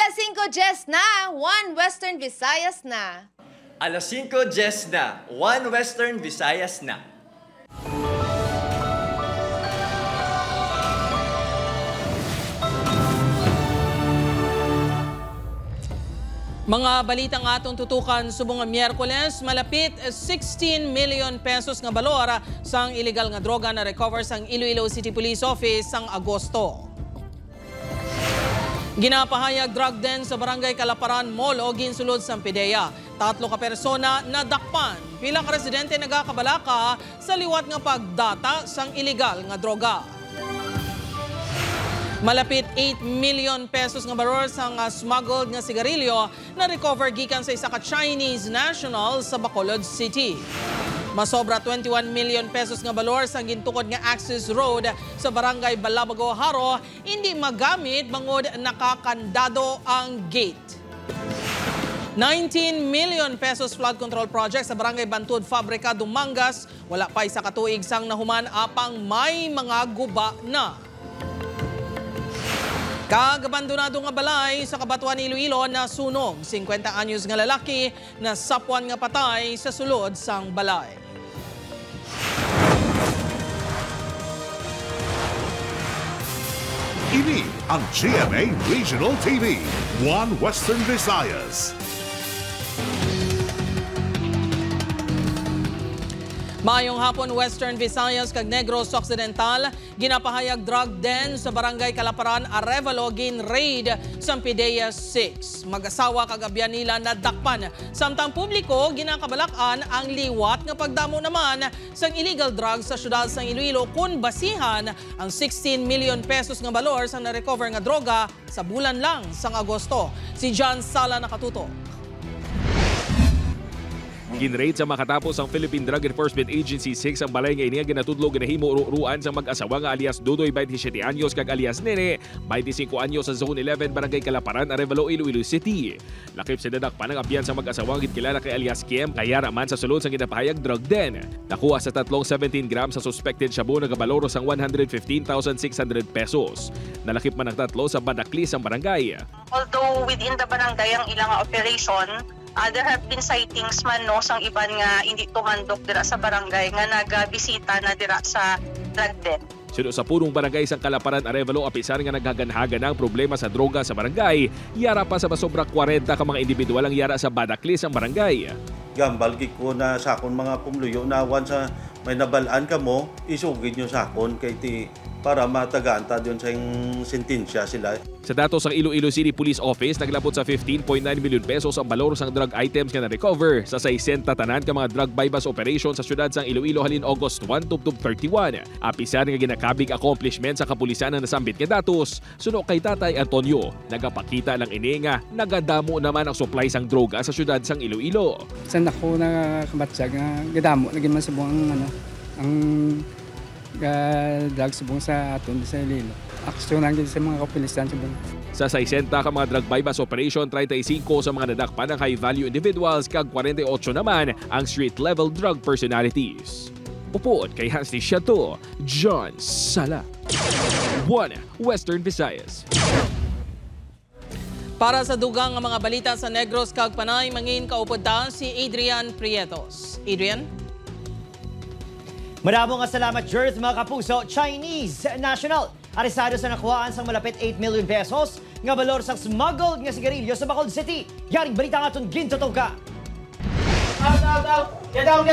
5:10 na, 1 Western Visayas na. 5:10 na, 1 Western Visayas na. Mga balitang atong tutukan subong nga Miyerkules, malapit 16 million pesos nga balor sang illegal nga droga na recover sang Iloilo City Police Office sang Agosto. Ginapahayag drug den sa Barangay Kalaparan Mall o ginsulod sang PIDEA. 3 ka persona nadakpan. Pila ka residente nagakabalaka sa liwat nga pagdata sang illegal nga droga. Malapit 8 million pesos nga balor sang smuggled nga sigarilyo na recover gikan sa isa ka Chinese national sa Bacolod City. Masobra 21 million pesos nga balor sang gintukod nga access road sa Barangay Balabago, Haro hindi magamit bangod nakakandado ang gate. 19 million pesos flood control project sa Barangay Bantud, Fabrica, Dumangas. Wala pa isa ka tuig sang nahuman apang may mga guba na. Kagabandonado nga balay sa Kabatuan, Iloilo na sunog. 50 anyos nga lalaki na sapwan nga patay sa sulod sang balay. Ini ang GMA Regional TV, 1 Western Visayas. Maayong hapon, Western Visayas kag Negros Occidental. Ginapahayag drug den sa Barangay Kalaparan, Arevalo, gin-raid sa PIDEA 6. Mag-asawa kag abyan nila nadakpan. Samtang publiko, ginakabalakan ang liwat nga pagdamo naman sa illegal drugs sa syudad sang Iloilo kun basihan ang 16 million pesos nga balor sa na-recover nga droga sa bulan lang sang Agosto. Si John Sala nakatuto. Ginraid sa makatapos ang Philippine Drug Enforcement Agency 6 ang balay nga iniya ginatudlo ginahimo ruan sa mag-asawa nga alias Dudoy 27 anyos kag alias Nene 25 anyos sa Zone 11 Barangay Kalaparan, Arevalo, Iloilo City. Lakip sa dadakpan ang abyan sa mag-asawa gid kilala kay alias Kiem kaya raman sa sulod sang ginapahayag drug den. Nakuha sa tatlong 17 grams sa suspected shabu nga baloro sang 115,600 pesos. Nalakip man ang tatlo sa Badaklis ang barangay. Although within the barangay ang ilang operation, there have been sightings man no sang iban nga hindi tumandok dira sa barangay nga nagabisita na dira sa drug den. Suno sa punong barangay sang Kalaparan, Arevalo, apisar nga naghaganhaga ng problema sa droga sa barangay. Yara pa sa masobra 40 ka mga individual ang yara sa Badaklis ang barangay. Gambal ko na sakon mga pumluyo na once may nabalaan ka mo, isugid nyo sakon kay ti para matagaan ta doon sa sentensya sila. Sa datos ng Iloilo City Police Office, naglabot sa 15.9 million pesos ang balor sang drug items nga na-recover sa 60 tanan ka mga drug bypass operation sa syudad sang Iloilo halin August 1 tubtub 31. Apisan nga ginakabig accomplishment sa kapulisan na nasambit nga datos. Suno kay Tatay Antonio, nagapakita lang ini nga nagadamo naman ang supply sang droga sa syudad sang Iloilo. Sa nako na kabatsag nga gadamo naging man subong ang drug subong sa aton sa Iloilo. Aksyonan gid sa mga kapulisan subong. Sa 60 ka mga drug bypass operation, 35 sa mga nadakpan ng high-value individuals kag 48 naman ang street-level drug personalities. Upod kay Hasty Chateau, John Sala, 1 Western Visayas. Para sa dugang nga mga balita sa Negros kag Panay, mangin kaupod ta si Adrian Prietos. Adrian? Maraming salamat, Jers, mga kapuso. Chinese national. Aresado sa nakuhaan sang malapit 8 million pesos nga balor sa smuggled nga sigarilyo sa Bacolod City. Yaring balita nga itong gintotow ka. Get down!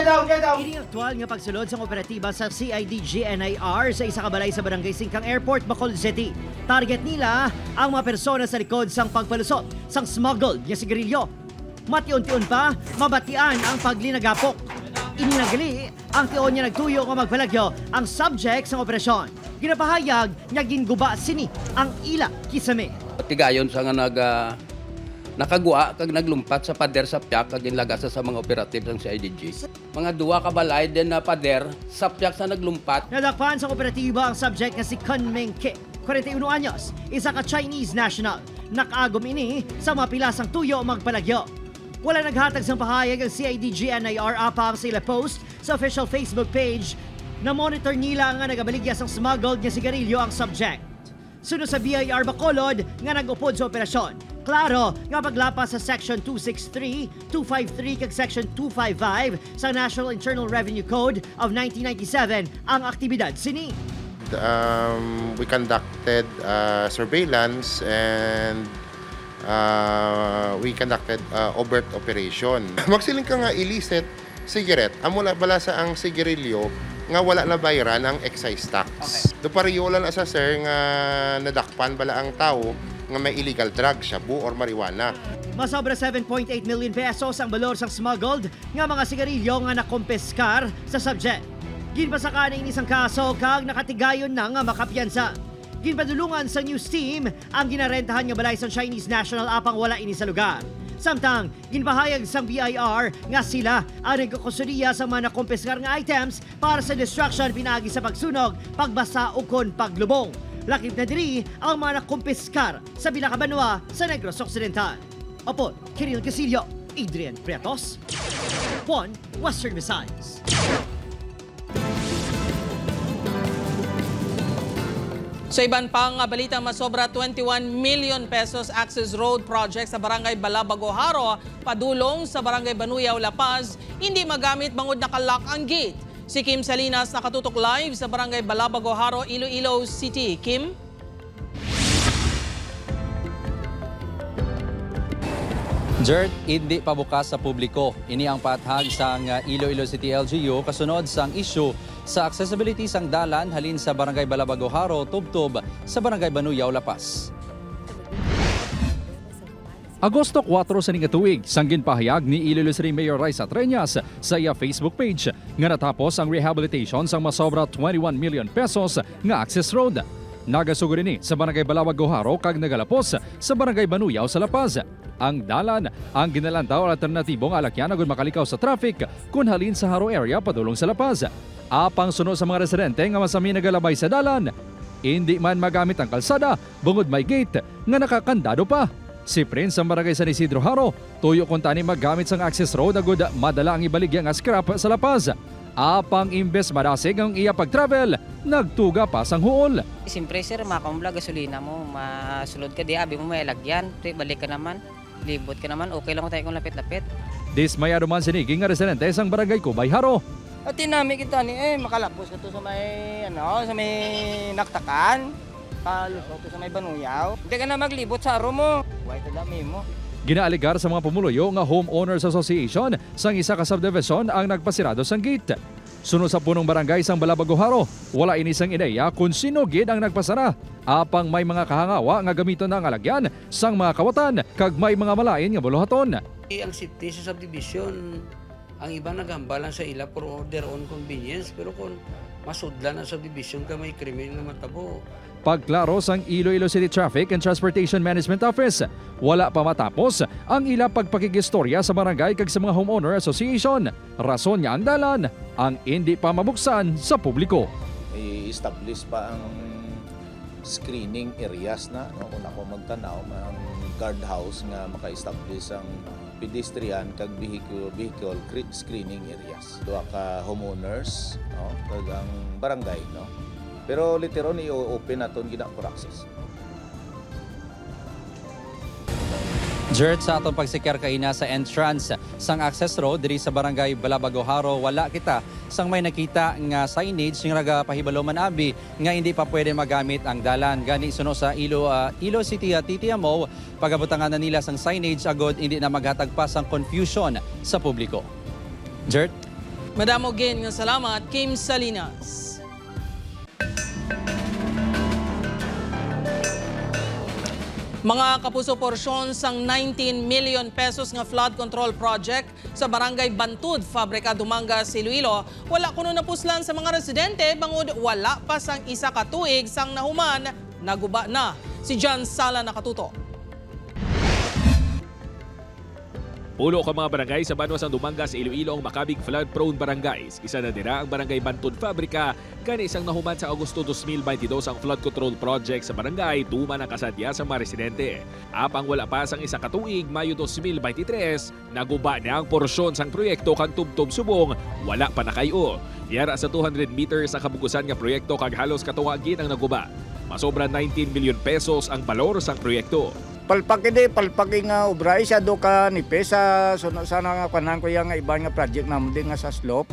Ini aktual nga pagsulod sa operatiba sa CIDG-NIR sa isa ka balay sa Barangay Singkang Airport, Bacolod City. Target nila ang mga persona sa likod sang pagpalusot sang smuggled nga sigarilyo. Matiun-tiun pa, mabatian ang paglinagapok. Ininagali ang tion niya nagtuyo nga magpalagyo ang subject sa operasyon. Ginapahayag nga ginguba sini ang ila kisame. Tigayon sa nga nakagwa kag naglumpat sa pader sa piyak kag ginlagasa sa mga operatives ng CIDG. Mga duwa ka balay din na pader sa piyak sa naglumpat. Nadakpan sa operatiba ang subject nga si Kun Meng Ke, 41 anyos, isa ka Chinese national. Nakagom ini sa mga pilasang tuyo magpalagyo. Wala naghatag sang pahayag ang CIDG-NIR apang sa ila post sa official Facebook page na monitor nila nga nagabaligya sang smuggled nga sigarilyo ang subject. Sunod sa BIR Bacolod nga nag-upod sa operasyon, Klaro nga paglapas sa Section 263, 253 kag Section 255 sa National Internal Revenue Code of 1997 ang aktibidad sini. We conducted surveillance and we conducted overt operation. Magsiling ka nga illicit cigarette, amo bala sa ang sigarilyo nga wala na bayaran ang excise tax. Do pariyola na sa sir nga nadakpan bala ang tao nga may illegal drug, shabu or marijuana. Masobra 7.8 million pesos ang balor sang smuggled nga mga sigarilyo nga nakompeskar sa subject. Ginpasakan ang isang kaso kag nakatigayon na nga makapiyansa. Ginpadulungan sa news team ang ginarentahan nga balay sa Chinese National apang wala ini sa lugar. Samtang, ginpahayag sang BIR nga sila ang nagkukusuriya sa mga nakompeskar nga items para sa destruction pinagi sa pagsunog, pagbasa o kon paglubong. Lakip na diri ang mga nakumpiskar sa Bilakabanwa sa Negros Occidental. Opo, Kiril Casillo, Adrian Prietos, 1 Western Visayas. Sa iban pang balita, masobra 21 million pesos access road project sa Barangay Balabago Haro, padulong sa Barangay Banuyaw, La Paz, hindi magamit bangod nakalock ang gate. Si Kim Salinas nakatutok live sa Barangay Balabago Haro, Iloilo City. Kim? Jert, hindi pa bukas sa publiko. Ini ang pathag sa Iloilo City LGU kasunod sang issue sa accessibility sang dalan halin sa Barangay Balabago Haro, tubtob sa Barangay Banuyaw, La Paz. Agosto 4 sa tuig, sanggin pahayag ni Iloilo City Mayor Raisa Treñas sa iya Facebook page nga natapos ang rehabilitation sang masobra 21 million pesos nga access road. Nagasugod ni sa Barangay Balabago Haro kag nagalapos sa Barangay Banuyaw sa La Paz. Ang dalan ang ginalantaw alternatibong alakyan agud makalikaw sa traffic kun halin sa Haro area padulong sa La Paz. Apang suno sa mga residente nga masami nagalabay sa dalan, hindi man magamit ang kalsada bungod may gate nga nakakandado pa. Si Prince ang Barangay San Isidro Haro, tuyo kung tani magamit sang access road agud madala ang ibaligya nga scrap sa La Paz. Apang imbes madasig ang iya pag-travel, nagtuga pa sang huol. Siyempre sir, makamula gasolina mo, masulod ka di, abi mo may lagyan, balik ka naman, libot ka naman, okay lang tayo kung lapit-lapit. Dismayado man siniging nga residente sang Barangay Kubay Haro. At tinami kita ni makalapos ka to sa may, sa may naktakan, palusot to sa may Banuyaw. Hindi ka na maglibot sa aro mo, huwag ito dami mo. Ginaaligar sa mga pumuluyo nga Homeowners Association sang isa ka subdivision ang nagpasirado sang gate. Sunod sa punong barangay sang Balabago Haro, wala inisang ideya kung sino gid ang nagpasara. Apang may mga kahangawa nga gamiton ng alagyan sang mga kawatan kag may mga malain nga buluhaton. Ang safety sa subdivision, ang iba nagambal lang sa ila for order on convenience, pero kung masudlan ang subdivision ka may krimen nga matabo. Pagklaro sang Iloilo City Traffic and Transportation Management Office, wala pa matapos ang ila pagpakigistorya sa barangay kag sa mga homeowner association. Rason niya ang dalan, ang hindi pa mabuksan sa publiko. I-establish pa ang screening areas na, kung ako magtanaw, ang guardhouse nga maka-establish ang pedestrian kag vehicle screening areas. Doa ka homeowners, kag ang barangay, Pero literon i-open naton gina for access. Jert, sa atong pagsikar kaina sa entrance sang access road diri sa Barangay Balabago Haro, wala kita sang may nakita nga signage nga nagapahibalo man abi nga hindi pa pwede magamit ang dalan. Gani suno sa Ilo City TTMO, pagabutangan na nila sang signage agod hindi na maghatag pa sang confusion sa publiko. Jert? Madamo gin nga salamat, Kim Salinas. Mga kapuso, porsyon sang 19 million pesos nga flood control project sa Barangay Bantud, Fabrika, Dumangas, Iloilo, wala kuno napuslan sa mga residente bangod wala pa sang isa ka tuig sang nahuman, naguba na. Si John Sala nakatuto. Pulo ka mga barangay sa Banwas ang Dumangas, Iloilo ang makabig flood-prone barangays. Isa na dira ang Barangay Bantud Fabrika. Kani isang nahuman sa Agosto 2022 ang flood control project sa barangay, tuman ang kasadya sa mga residente. Apang wala pa sang isa katuig, Mayo 2023, naguba na ang porsyon sang proyekto kag tubtob subong, wala pa nakayo. Yara sa 200 meters ang kabugusan nga proyekto kag halos katuwagin ang naguba. Masobra 19 million pesos ang balor sang proyekto. palpaki nga obra siya do ka nipes sa sana nga kanan ko yang nga iba nga project namo din nga sa slope.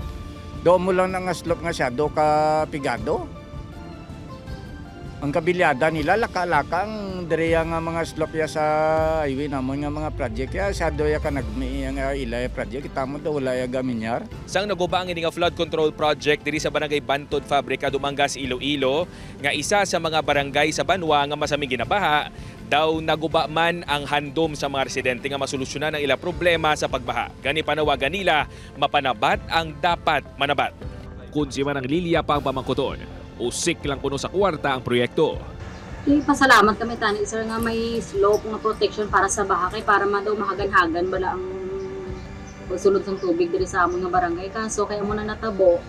Do mo lang nga slope nga siya do ka pigado. Ang kabilyada nila laka-laka ang direya nga mga slope ya sa highway namon nga mga project ya sa do ya ka nagmi nga ilay project kita mo do wala ya gaminyar. Sang naguba ang ini nga flood control project diri sa Barangay Bantod Fabrika, Dumangas, Iloilo, nga isa sa mga barangay sa Banwa nga masaming ginabaha, daw naguba man ang handom sa mga residente nga masolusyonan ang ila problema sa pagbaha. Gani panawagan nila, mapanabat ang dapat manabat. Kung si Manang Lilia pa ang pamangkuton, usik lang kuno sa kwarta ang proyekto. Pasalamat kami tani sir nga may slope nga protection para sa baha kay para daw mahagan-hagan bala ang pagsulod ng tubig diri sa among nga barangay kaso kaya mo na natabo.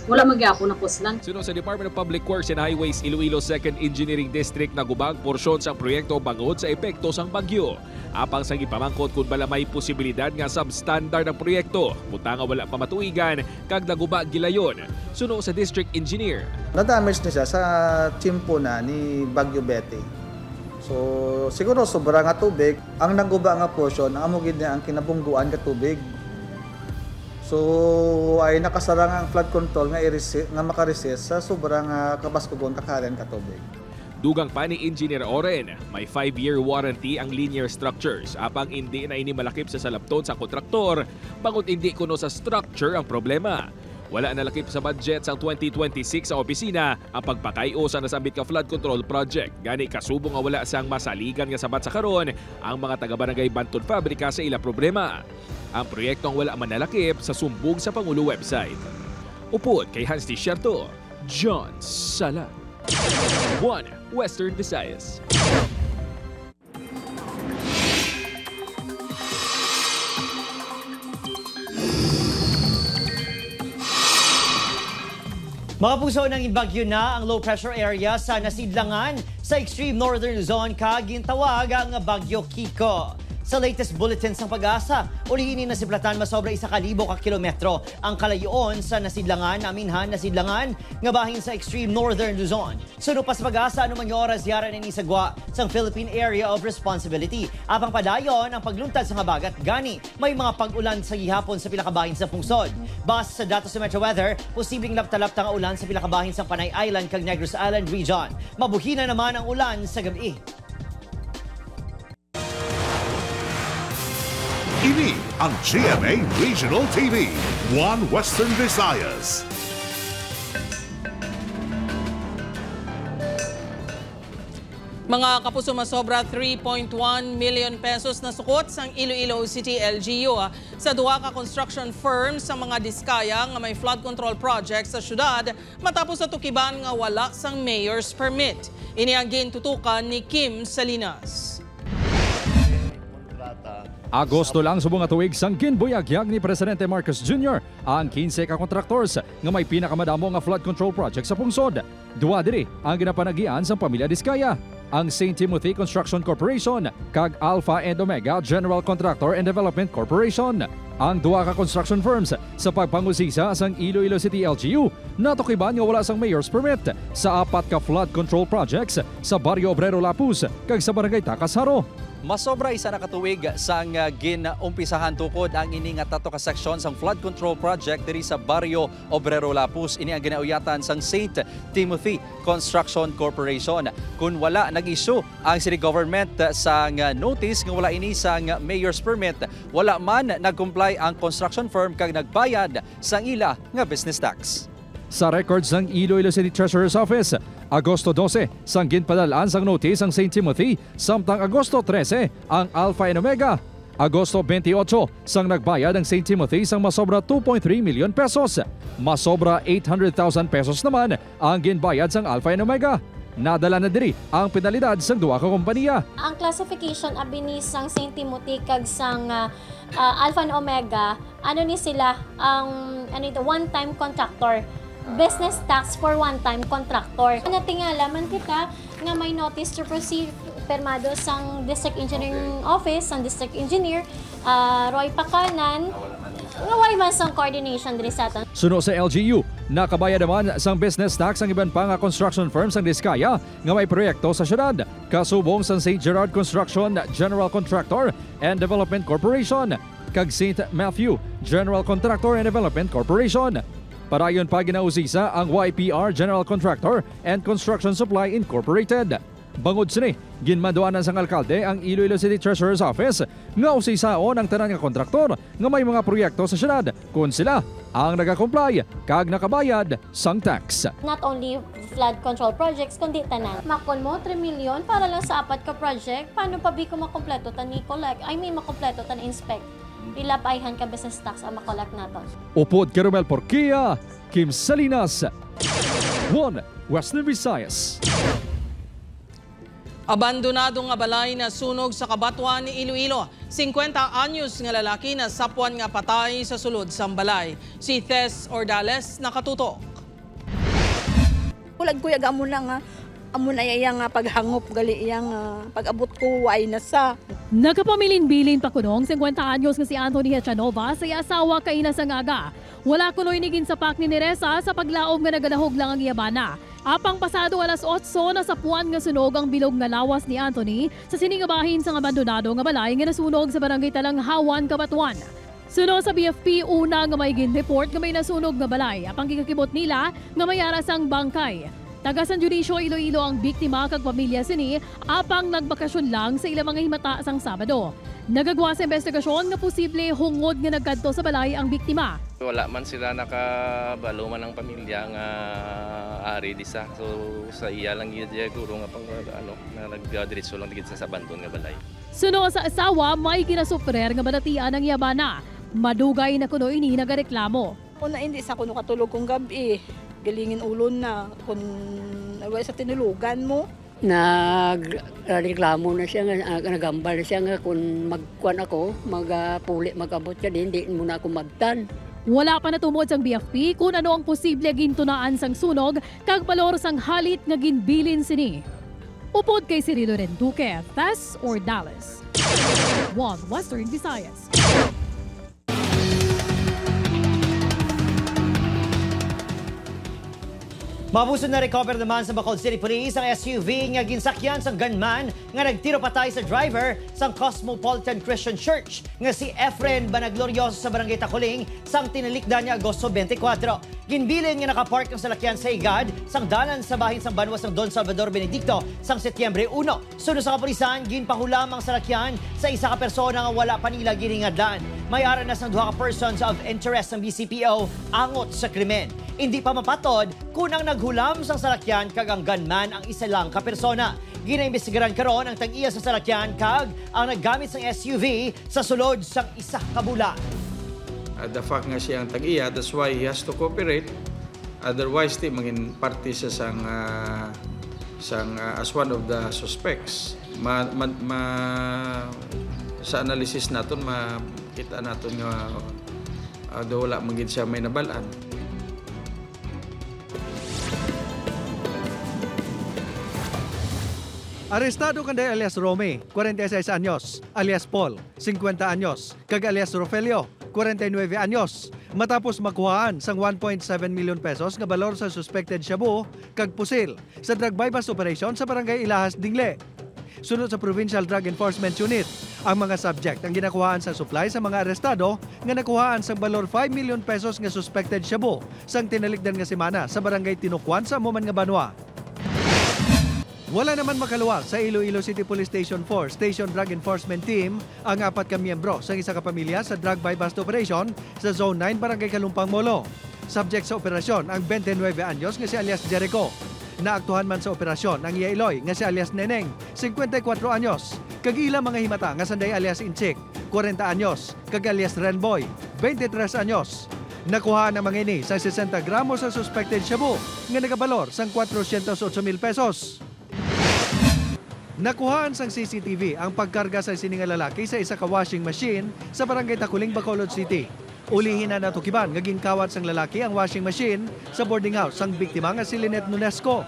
Wala magyapon na puslan. Suno sa Department of Public Works and Highways Iloilo 2nd Engineering District nagubag porsyon sa proyekto bangod sa epekto sang bagyo. Apang sa gipamangkot kung bala may posibilidad nga substandard ang proyekto, buta nga wala pa matuigan kag naguba gilayon. Suno sa District Engineer. Na-damage na siya sa tiyempo na ni Bagyo Betty. So siguro sobra nga tubig, ang naguba nga portion, amo gid niya ang kinabungguan nga tubig. So ay nakasara nga ang flood control nga makaresist sa sobrang kabaskugon kakaren ka tubig. Dugang pa ni Engineer Oren, may 5-year warranty ang linear structures. Apang hindi na ini malakip sa salabton sa kontraktor, bangod hindi kuno sa structure ang problema. Wala nalakip sa budget sa 2026 sa opisina ang pagpakayo sa nasambit ka flood control project. Gani kasubo nga wala sang masaligan nga sabat sa karon ang mga taga-barangay Bantod Fabrika sa ila problema. Ang proyekto ang wala man nalakip sa sumbong sa Pangulo website. Upod kay Hans T. Sherto, John Sala. 1 Western Visayas. Mga puso ng ibagyo na ang low pressure area sa nasidlangan sa extreme northern Luzon kagintawag ang Bagyo Kiko. Sa latest bulletin sa Pag-asa, ulihin na siplatan masobra 1,000 ka kilometro ang kalayoon sa nasidlangan, nasidlangan nga bahin sa extreme northern Luzon. Suno pa sa Pag-asa, anumang oras yara na inisagwa sa Philippine Area of Responsibility. Apang padayon ang pagluntad sa habagat gani, may mga pag-ulan sa gihapon sa pilakabahin sa pungsod. Base sa datos sa Metro Weather, posibleng lapta-lapta nga ulan sa pilakabahin sa Panay Island kag Negros Island region. Mabuhina naman ang ulan sa gabi. Ini ang GMA Regional TV, 1 Western Visayas. Mga kapuso, masobra 3.1 million pesos na sukot sang Iloilo City LGU sa duha ka construction firms sa mga diskaya nga may flood control project sa syudad matapos sa tukiban nga wala sang mayor's permit. Ini ang gintutukan ni Kim Salinas. Agosto lang subong nga tuig sang ginbuyagyag ni Presidente Marcos Jr. ang 15 ka contractors nga may pinakamadamo nga flood control project sa pungsod. Duwa diri ang ginapanagian sa pamilya Diskaya, ang St. Timothy Construction Corporation kag Alpha and Omega General Contractor and Development Corporation. Ang duha ka construction firms sa pagpangusisa sang Iloilo City LGU natukiban nga wala sang mayor's permit sa 4 ka flood control projects sa Barrio Obrero Lapus kag sa Barangay Takas Haro. Masobra isa na katuig sang ginumpisahan tukod ang ini nga tato ka section sang flood control project diri sa Barrio Obrero Lapus. Ini ang ginauyatan sang St. Timothy Construction Corporation. Kung wala nag-issue ang city government sang notice nga wala ini sang mayor's permit, wala man nag-comply ang construction firm kag nagbayad sang ila nga business tax. Sa records ng Iloilo City Treasurer's Office, Agosto 12, sang ginpadalaan sang notice ang St. Timothy, samtang Agosto 13 ang Alpha and Omega. Agosto 28, sang nagbayad ang St. Timothy sang masobra 2.3 million pesos. Masobra 800,000 pesos naman ang ginbayad sang Alpha and Omega. Nadala na diri ang penalidad sang duha ka kompanya. Ang classification abini sang St. Timothy kag sang Alpha and Omega, ano ni sila ang one-time contractor. Business tax for one-time contractor. Natingala man kita nga may notice to proceed permado sang District Engineering Office, sang District Engineer Roy Pakanan, Ngaway man sang coordination diri sa aton. Suno sa LGU, nakabayad naman sang business tax ang iban pa nga construction firms ang Diskaya nga may proyekto sa syudad. Kasubong sa St. Gerard Construction General Contractor and Development Corporation kag St. Matthew General Contractor and Development Corporation. Parayon pa ginausisa ang YPR General Contractor and Construction Supply Incorporated. Bangod sini, ginmaduanan sang alkalde ang Iloilo City Treasurer's Office nga usisaon ang tanan nga kontraktor nga may mga proyekto sa syudad kung sila ang nagakomply kag nakabayad sang tax. Not only flood control projects, kundi tanan. Makon mo 3 million para lang sa 4 ka project. Paano pa bi ko makompleto tan ni collect? I mean makompleto tan inspect. Pila paihan ka business tax ang makolek naton. Upod Kerumel Porquia, Kim Salinas, 1 Western Visayas. Abandonado nga balay na sunog sa Kabatuan ni Iloilo. 50 anyos nga lalaki na sapwan nga patay sa sulod sang balay. Si Tess Ordales nakatutok. Kulag kuya gamon na nga amon ay nga paghangop gali iyang pag-abot ko way na sa. Nagapamilin-bilin pa kunong 50 anyos nga si Anthony Hechanova sa asawa kay ina sa ngaga. Wala kunoy nigin sapak ni Neresa sa paglaom nga nagalahog lang ang iyabana. Apang pasado alas 8 na sapuan nga sunog ang bilog nga lawas ni Anthony sa siningabahin sa abandonado nga balay nga nasunog sa barangay Talanghawan, Kabatuan. Suno sa BFP, una nga may gin-report nga may nasunog nga balay. Apang gikakibot nila nga may aras ang bangkay. Taga San Judisio, Iloilo ang biktima kag pamilya sini apang nagbakasyon lang sa ilang mga himata sang Sabado. Nagagawa sa investigasyon nga posible hungod nga nagkadto sa balay ang biktima. Wala man sila nakabalo man ang pamilya nga ari disa. So sa iya lang gyud guro nga pang na nagdiretso lang digid sa abandon nga balay. Suno sa asawa, may ginasuprer nga balatian ang yabana. Madugay na kuno ini nagareklamo. Una hindi sa kuno katulog kong gabi. Galingin ulon na kung sa tinulugan mo. Nagreklamo na siya, nagambal siya nga kung magkuhan ako, magpuli, magabot ka din, hindi muna ako magtan. Wala pa natumod sang BFP kung ano ang posible gintunaan sang sunog kag balor sang halit nga ginbilin sini. Upod kay Cirilo Renduque, Tess Ordales, 1 Western Visayas. Mabuso na recover naman sa Bacolod City Police ang SUV nga ginsakyan sang gunman nga nagtiro patay sa driver sang Cosmopolitan Christian Church nga si Efren Banaglorioso sa Barangay Takuling sang tinalikdan niya Agosto 24. Ginbilin nga nakapark ang salakyan sa igad sang dalan sa bahin sang banwas ng Don Salvador Benedicto sang Setyembre 1. Sunod sa kapulisan, ginpahulam ang salakyan sa isa ka persona nga wala pa nila giningadlan. May ara na sang duha ka persons of interest ng BCPO angot sa krimen. Hindi pa mapatod kung ang naghulam sang salakyan kag ang gunman ang isa lang ka persona. Ginaimbestigaran karon ang tag-iya sa salakyan kag ang naggamit sang SUV sa sulod sang isa ka bulan. The fact nga siya ang tag-iya, that's why he has to cooperate. Otherwise, di maging parte siya as one of the suspects. Sa analysis natin, makita natin nga wala maging siya may nabalaan. Arestado kanday alias Romy, 46 anyos, alias Paul, 50 anyos, kag alias Rofelio, 49 anyos. Matapos makuhaan sang 1.7 million pesos nga balor sa suspected shabu kag pusil sa drug bypass operation sa Barangay Ilahas, Dingle. Sunod sa Provincial Drug Enforcement Unit, ang mga subject ang ginakuhaan sa supply sa mga arestado nga nakuhaan sang balor 5 million pesos nga suspected shabu sang tinalikdan nga semana sa Barangay Tinukwan sa Muman nga Banwa. Wala naman makaluwag sa Iloilo City Police Station 4 Station Drug Enforcement Team ang 4 ka miyembro sa isa ka pamilya sa drug bypass operation sa Zone 9 Barangay Kalumpang Molo. Subject sa operasyon ang 29 anyos nga si alias Jericho. Naaktuhan man sa operasyon ang Yailoy nga si alias Neneng, 54 anyos. Kag ila mga himata nga sanday alias Inchik, 40 anyos. Kag alias Renboy, 23 anyos. Nakuha ng mga ini sa 60 gramos sa suspected shabu nga nagabalor sang 408,000 pesos. Nakuhaan sang CCTV ang pagkarga sa sininga lalaki sa isa ka washing machine sa Barangay Takuling, Bacolod City. Ulihin na natukiban nga ginkawat sang lalaki ang washing machine sa boarding house sang biktima nga si Lynette Nunesco.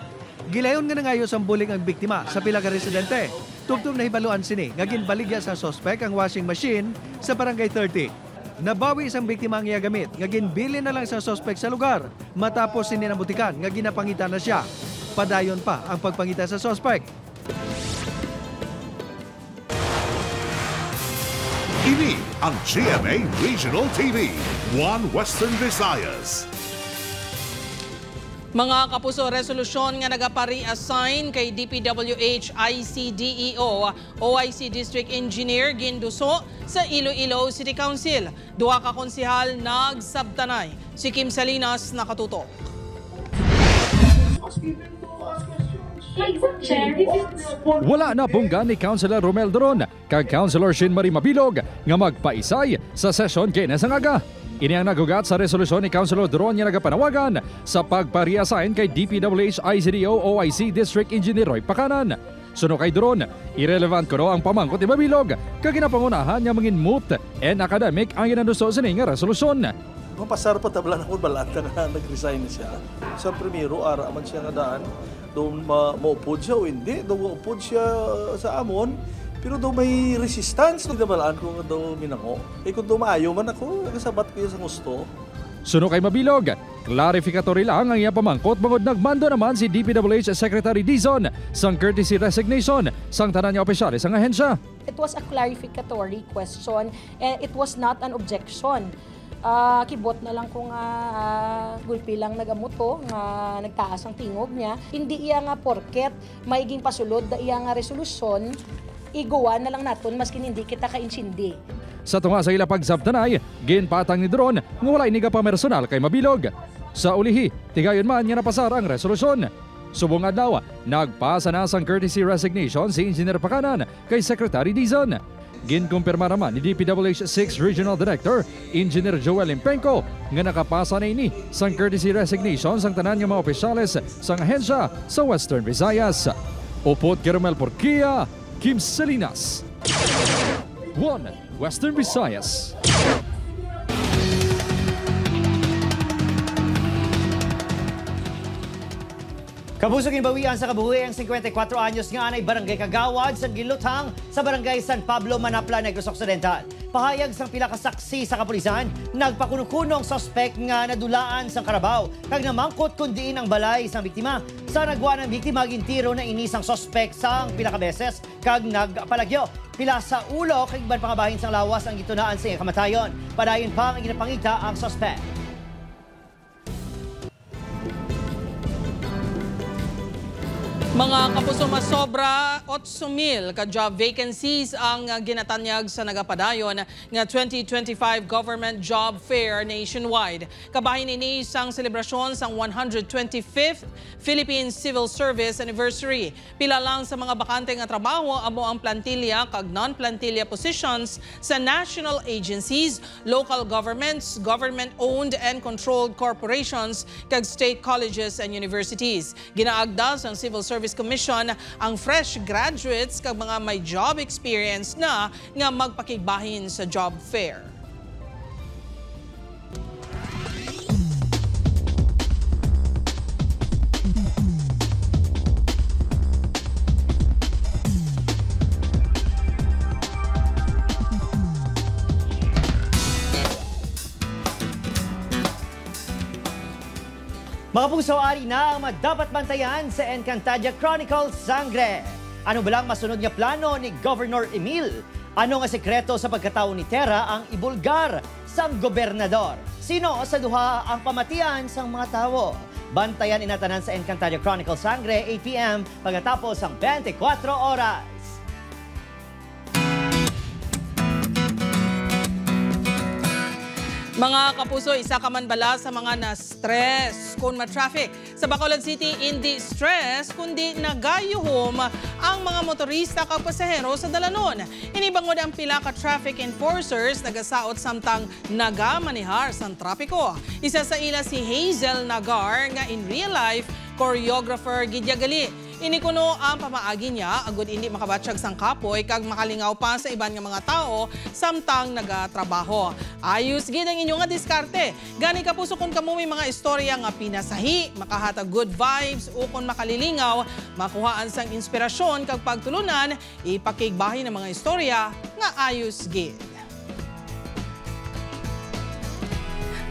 Gilayon nga nangayo sang buling ang biktima sa pila ka residente. Tubtub na hibaluan sini nga ginbaligya sa suspect ang washing machine sa Barangay 30. Nabawi isang biktima ang iyagamit, nga ginbili na lang sa suspect sa lugar, matapos sininamutikan nga ginapangita na siya. Padayon pa ang pagpangita sa suspect. Ini ang GMA Regional TV, One Western Visayas. Mga kapuso, resolusyon nga nagapari-assign kay DPWH ICDEO OIC District Engineer ginduso sa Iloilo City Council. Duha ka konsehal nagsabtanay. Si Kim Salinas nakatutok. Wala na bungga ni Councilor Romel Doron kag Councilor Shin Marie Mabilog nga magpaisay sa session kina sa ngaga. Ini ang nagugat sa resolusyon ni Councilor Doron nga nagapanawagan sa pagpari-assign kay DPWH ICDEO OIC District Engineer Roy Pacanan. Suno kay Doron, irrelevant ko ang pamangkot ni Mabilog kag ginapangunahan nga mangin moot and academic ang inanuso sa nga resolusyon. Mapasar pa tabla na kung balata nga nag-resign na siya. Sa primero, ara man siya nga daan, doon maupod siya o hindi, doon maupod siya sa amon, pero doon may resistance, hindi balaan ko nga doon minango. Kung doon maayo man ako, nagasabat ko sa gusto. Suno kay Mabilog, clarificatory lang ang iyang pamangkot bangod nagmando naman si DPWH Secretary Dizon sang courtesy resignation sang tanan niya opisyalis ang ahensya. It was a clarificatory question and it was not an objection. Kibot na lang kung gulpi lang nagamuto nga nagtaas ang tingog niya. Hindi iya nga porket maiging pasulod da iya nga resolusyon, igawa na lang naton maskin hindi kita kainsindi. Sa tunga sa ila pagsabtanay, ginpatang ni Doron nga wala iniga pa personal kay Mabilog. Sa ulihi, tigayon man nga napasar ang resolusyon. Subong adlaw, nagpasa na sang courtesy resignation si Engineer Pacanan kay Secretary Dizon. Ginkumpirma naman ni DPWH 6 Regional Director, Engineer Joel Impenco, nga nakapasa na ini sang courtesy resignation sang tanan nga mga opisyales sang ahensya sa Western Visayas. Upot Kermel Porquia, Kim Salinas. One Western Visayas. Kabusog inbawian sa kabuhi ang 54 anyos nga anay barangay Kagawad sa Gilutang sa barangay San Pablo, Manapla, Negros Occidental. Pahayag sang pila ka saksi sa kapulisan, nagpakunukunong suspect nga nadulaan sa Carabao kag namangkot kundiin ang balay sang biktima. Sa nagwa ng biktima gintiro na inisang suspect sang pila ka beses kag nagpalagyo. Pila sa ulo kag iban pangabahin sang lawas ang gitunaan sa kamatayon. Padayon pa ang ginapangita ang suspect. Mga kapuso, masobra 8,000 ka-job vacancies ang ginatanyag sa nagapadayon nga 2025 Government Job Fair nationwide. Kabahin ini sang selebrasyon sang 125th Philippine Civil Service Anniversary. Pila lang sa mga bakante nga trabaho amo ang plantilya kag non-plantilya positions sa national agencies, local governments, government-owned and controlled corporations kag state colleges and universities. Ginaagda sang Civil Service Commission ang fresh graduates kag mga may job experience na nga magpakigbahin sa job fair. Mga puso, ari na ang dapat bantayan sa Encantadia Chronicles Sangre. Ano ba lang masunod nga plano ni Governor Emil? Ano nga sekreto sa pagkatao ni Terra ang ibulgar sang gobernador? Sino sa duha ang pamatian sang mga tao? Bantayan inatanan sa Encantadia Chronicles Sangre, 8 p.m. pagkatapos ang 24 oras. Mga kapuso, isa ka man bala sa mga na-stress kung ma-traffic. Sa Bacolod City, hindi stress kundi nagayuhom ang mga motorista kag pasahero sa dalanon. Inibangod ang pila ka traffic enforcers nagasaot samtang nagamanihar sa trapiko. Isa sa ila si Hazel Nagar nga in real life choreographer gidya gali. Inikuno ang pamaagi niya agud hindi makabatsyag sang kapoy kag makalingaw pa sa iban nga mga tao samtang nagatrabaho. Ayos gid ang inyo nga diskarte. Gani kapuso kung kamo may mga istorya nga pinasahi, makahatag good vibes o kung makalilingaw, makuhaan sang inspirasyon kag pagtulunan, ipakigbahin ang mga istorya nga ayos gid.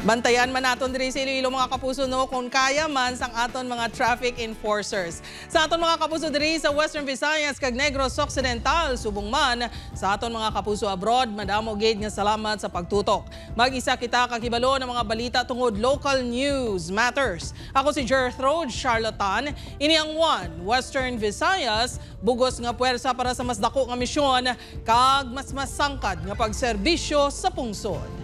Bantayan man naton diri sa Iloilo mga kapuso no kung kaya man sang aton mga traffic enforcers. Sa aton mga kapuso diri sa Western Visayas kag Negros Occidental subong man sa aton mga kapuso abroad madamo gid nga salamat sa pagtutok. Mag-isa kita kakibalo ng mga balita tungod local news matters. Ako si Gertrude Charlatan, ini ang One Western Visayas, bugos nga puwersa para sa mas dako nga misyon kag mas sangkad nga pagserbisyo sa pungsod.